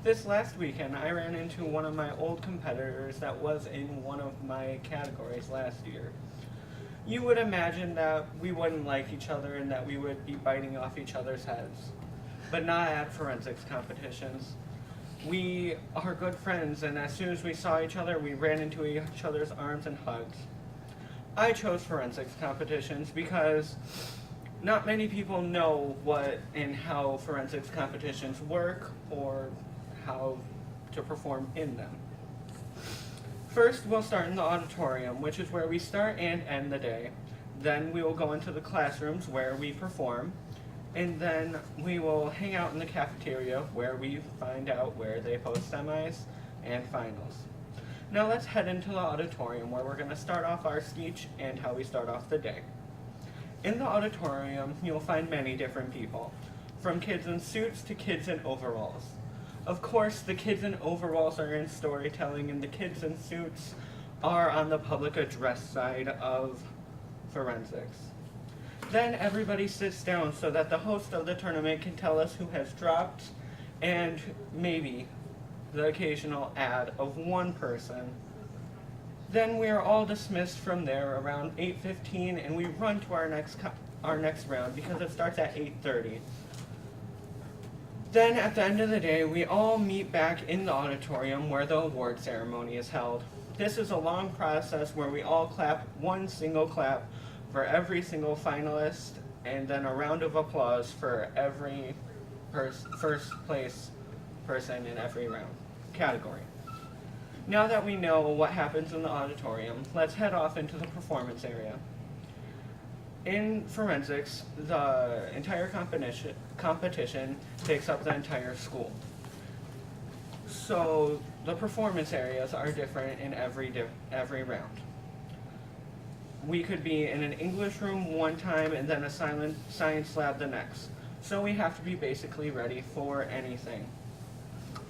This last weekend, I ran into one of my old competitors that was in one of my categories last year. You would imagine that we wouldn't like each other and that we would be biting off each other's heads, but not at forensics competitions. We are good friends, and as soon as we saw each other, we ran into each other's arms and hugged. I chose forensics competitions because not many people know what and how forensics competitions work or how to perform in them. First, we'll start in the auditorium, which is where we start and end the day. Then we will go into the classrooms where we perform, and then we will hang out in the cafeteria where we find out where they post semis and finals. Now let's head into the auditorium where we're going to start off our speech and how we start off the day. In the auditorium, you'll find many different people, from kids in suits to kids in overalls. Of course, the kids in overalls are in storytelling, and the kids in suits are on the public address side of forensics. Then everybody sits down so that the host of the tournament can tell us who has dropped, and maybe the occasional ad of one person. Then we are all dismissed from there around 8:15, and we run to our next round because it starts at 8:30. Then at the end of the day, we all meet back in the auditorium where the award ceremony is held. This is a long process where we all clap one single clap for every single finalist, and then a round of applause for every first place person in every round category. Now that we know what happens in the auditorium, let's head off into the performance area. In forensics, the entire competition takes up the entire school. So the performance areas are different in every round. We could be in an English room one time and then a science lab the next. So we have to be basically ready for anything.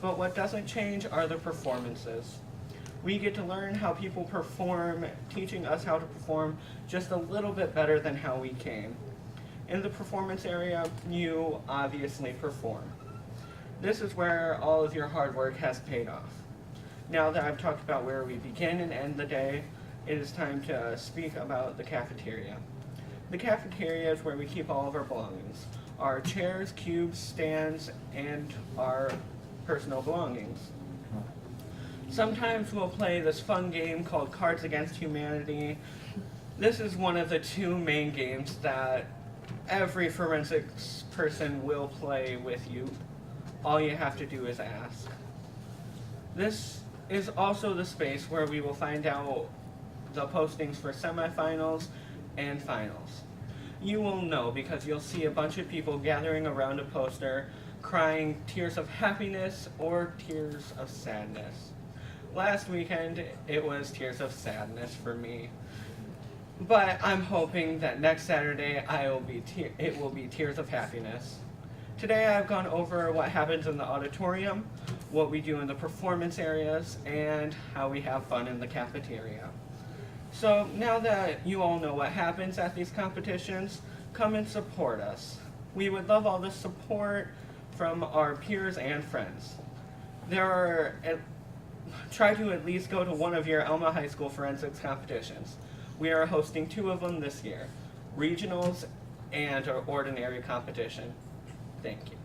But what doesn't change are the performances. We get to learn how people perform, teaching us how to perform just a little bit better than how we came. In the performance area, you obviously perform. This is where all of your hard work has paid off. Now that I've talked about where we begin and end the day, it is time to speak about the cafeteria. The cafeteria is where we keep all of our belongings. Our chairs, cubes, stands, and our personal belongings. Sometimes we'll play this fun game called Cards Against Humanity. This is one of the two main games that every forensics person will play with you. All you have to do is ask. This is also the space where we will find out the postings for semifinals and finals. You will know because you'll see a bunch of people gathering around a poster, crying tears of happiness or tears of sadness. Last weekend, it was tears of sadness for me. But I'm hoping that next Saturday, it will be tears of happiness. Today, I've gone over what happens in the auditorium, what we do in the performance areas, and how we have fun in the cafeteria. So now that you all know what happens at these competitions, come and support us. We would love all the support from our peers and friends. Try to at least go to one of your Alma High School forensics competitions. We are hosting 2 of them this year, regionals and our ordinary competition. Thank you.